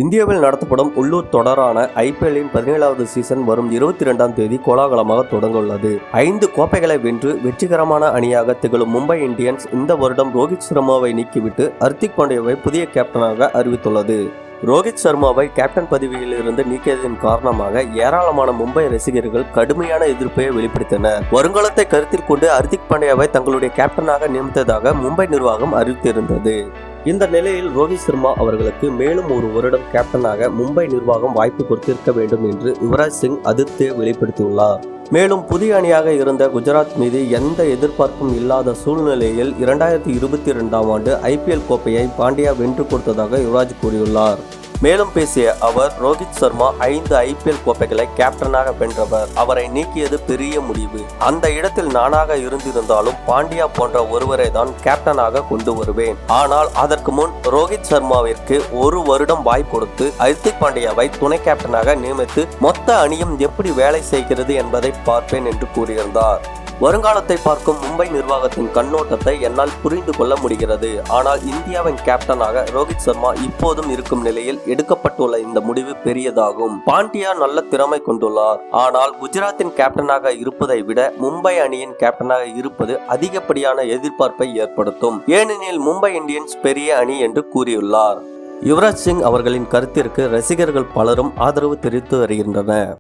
இந்தியாவில் நடத்தப்படும் உள்ளூர் தொடரான ஐபிஎல்லின் 17வது சீசன் வரும் 22ஆம் தேதி கோலாகலமாக தொடங்க உள்ளது. 5 கோப்பைகளை வென்று வெற்றிகரமான அணியாக திகழும் மும்பை இந்தியன்ஸ் இந்த வருடம் ரோஹித் சர்மாவை நீக்கிவிட்டு ஹர்திக் பாண்டியாவை புதிய கேப்டனாக அறிவித்துள்ளது. ரோஹித் சர்மாவை கேப்டன் பதவியில் இருந்து நீக்கியதன் காரணமாக ஏராளமான மும்பை ரசிகர்கள் கடுமையான எதிர்ப்பை வெளிப்படுத்தினர். வருங்காலத்தை கருத்தில் கொண்டு ஹர்திக் பாண்டியாவை தங்களுடைய கேப்டனாக நியமித்ததாக மும்பை நிர்வாகம் அறிவித்திருந்தது. இந்த நிலையில் ரோஹித் சர்மா அவர்களுக்கு மேலும் ஒரு வருடம் கேப்டனாக மும்பை நிர்வாகம் வாய்ப்பு கொடுத்திருக்க வேண்டும் என்று யுவராஜ் சிங் அதிருப்தியை வெளிப்படுத்தியுள்ளார். மேலும் புதிய அணியாக இருந்த குஜராத் மீது எந்த எதிர்பார்ப்பும் இல்லாத சூழ்நிலையில் 2022ஆம் ஆண்டு ஐபிஎல் கோப்பையை பாண்டியா வென்று கொடுத்ததாக யுவராஜ் கூறியுள்ளார். மேலும் பேசிய அவர், ரோஹித் சர்மா 5 ஐபிஎல் கோப்பைகளை கேப்டனாக வென்றவர். அவரை நீக்கியது பெரிய முடிவு. அந்த இடத்தில் நானாக இருந்திருந்தாலும் பாண்டியா போன்ற ஒருவரை தான் கேப்டனாக கொண்டு வருவேன். ஆனால் அதற்கு முன் ரோஹித் சர்மாவிற்கு ஒரு வருடம் வாய்ப்பு கொடுத்து ஹர்திக் பாண்டியாவை துணை கேப்டனாக நியமித்து மொத்த அணியும் எப்படி வேலை செய்கிறது என்பதை பார்ப்பேன் என்று கூறியிருந்தார். வருங்காலத்தை பார்க்கும் மும்பை நிர்வாகத்தின் கண்ணோட்டத்தை என்னால் புரிந்து கொள்ள முடிகிறது. ஆனால் இந்தியாவின் கேப்டனாக ரோஹித் சர்மா இப்போதும் இருக்கும் நிலையில் எடுக்கப்பட்டுள்ள இந்த முடிவு பெரியதாகும். பாண்டியா நல்ல திறமை கொண்டுள்ளார். ஆனால் குஜராத்தின் கேப்டனாக இருப்பதை விட மும்பை அணியின் கேப்டனாக இருப்பது அதிகப்படியான எதிர்பார்ப்பை ஏற்படுத்தும். ஏனெனில் மும்பை இந்தியன்ஸ் பெரிய அணி என்று கூறியுள்ளார். யுவராஜ் சிங் அவர்களின் கருத்திற்கு ரசிகர்கள் பலரும் ஆதரவு தெரிவித்து வருகின்றனர்.